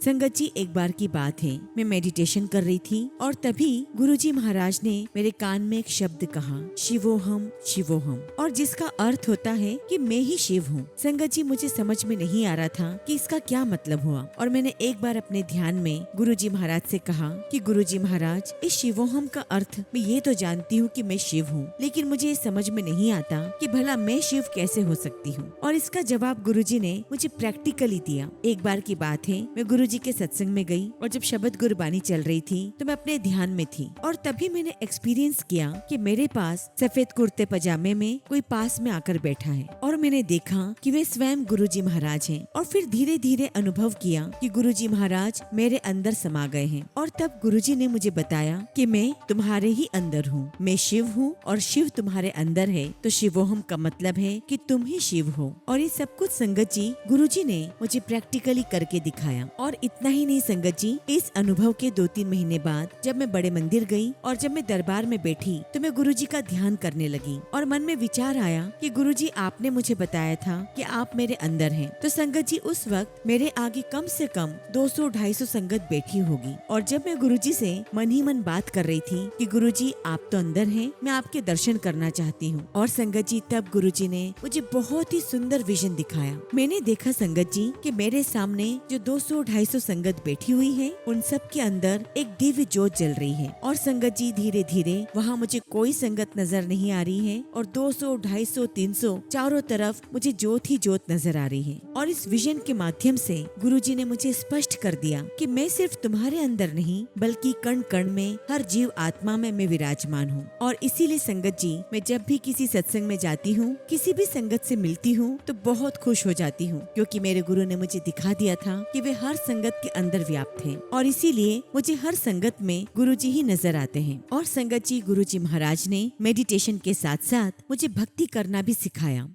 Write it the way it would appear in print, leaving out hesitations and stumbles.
संगत जी, एक बार की बात है, मैं मेडिटेशन कर रही थी और तभी गुरुजी महाराज ने मेरे कान में एक शब्द कहा, शिवोहम शिवोहम, और जिसका अर्थ होता है कि मैं ही शिव हूँ। संगत जी, मुझे समझ में नहीं आ रहा था कि इसका क्या मतलब हुआ और मैंने एक बार अपने ध्यान में गुरुजी महाराज से कहा कि गुरुजी महाराज, इस शिवोहम का अर्थ मैं ये तो जानती हूँ कि मैं शिव हूँ, लेकिन मुझे ये समझ में नहीं आता कि भला मैं शिव कैसे हो सकती हूँ। और इसका जवाब गुरुजी ने मुझे प्रैक्टिकली दिया। एक बार की बात है, मैं गुरुजी के सत्संग में गई और जब शब्द गुरबानी चल रही थी तो मैं अपने ध्यान में थी और तभी मैंने एक्सपीरियंस किया कि मेरे पास सफेद कुर्ते पजामे में कोई पास में आकर बैठा है और मैंने देखा कि वे स्वयं गुरुजी महाराज हैं। और फिर धीरे धीरे अनुभव किया कि गुरुजी महाराज मेरे अंदर समा गए हैं। और तब गुरुजी ने मुझे बताया कि मैं तुम्हारे ही अंदर हूँ, मैं शिव हूँ और शिव तुम्हारे अंदर है, तो शिवोहम का मतलब है कि तुम ही शिव हो। और ये सब कुछ संगत जी गुरुजी ने मुझे प्रैक्टिकली करके दिखाया। और इतना ही नहीं संगत जी, इस अनुभव के 2-3 महीने बाद जब मैं बड़े मंदिर गई और जब मैं दरबार में बैठी तो मैं गुरुजी का ध्यान करने लगी और मन में विचार आया कि गुरुजी, आपने मुझे बताया था कि आप मेरे अंदर हैं। तो संगत जी, उस वक्त मेरे आगे कम से कम 200-250 संगत बैठी होगी और जब मैं गुरुजी से मन ही मन बात कर रही थी कि गुरुजी, आप तो अंदर हैं, मैं आपके दर्शन करना चाहती हूँ। और संगत जी, तब गुरुजी ने मुझे बहुत ही सुंदर विजन दिखाया। मैंने देखा संगत जी कि मेरे सामने जो 200-250 संगत बैठी हुई है, उन सब के अंदर एक दिव्य ज्योत जल रही है। और संगत जी, धीरे धीरे वहाँ मुझे कोई संगत नजर नहीं आ रही है और 200, 250, 300 चारों तरफ मुझे ज्योत ही ज्योत नजर आ रही है। और इस विजन के माध्यम से गुरुजी ने मुझे स्पष्ट कर दिया कि मैं सिर्फ तुम्हारे अंदर नहीं बल्कि कण कण में, हर जीव आत्मा में मैं विराजमान हूँ। और इसीलिए संगत जी, मैं जब भी किसी सत्संग में जाती हूँ, किसी भी संगत से मिलती हूँ तो बहुत खुश हो जाती हूँ, क्योंकि मेरे गुरु ने मुझे दिखा दिया था कि वे हर संगत के अंदर व्याप्त हैं और इसीलिए मुझे हर संगत में गुरुजी ही नजर आते हैं। और संगत जी, गुरुजी महाराज ने मेडिटेशन के साथ साथ मुझे भक्ति करना भी सिखाया।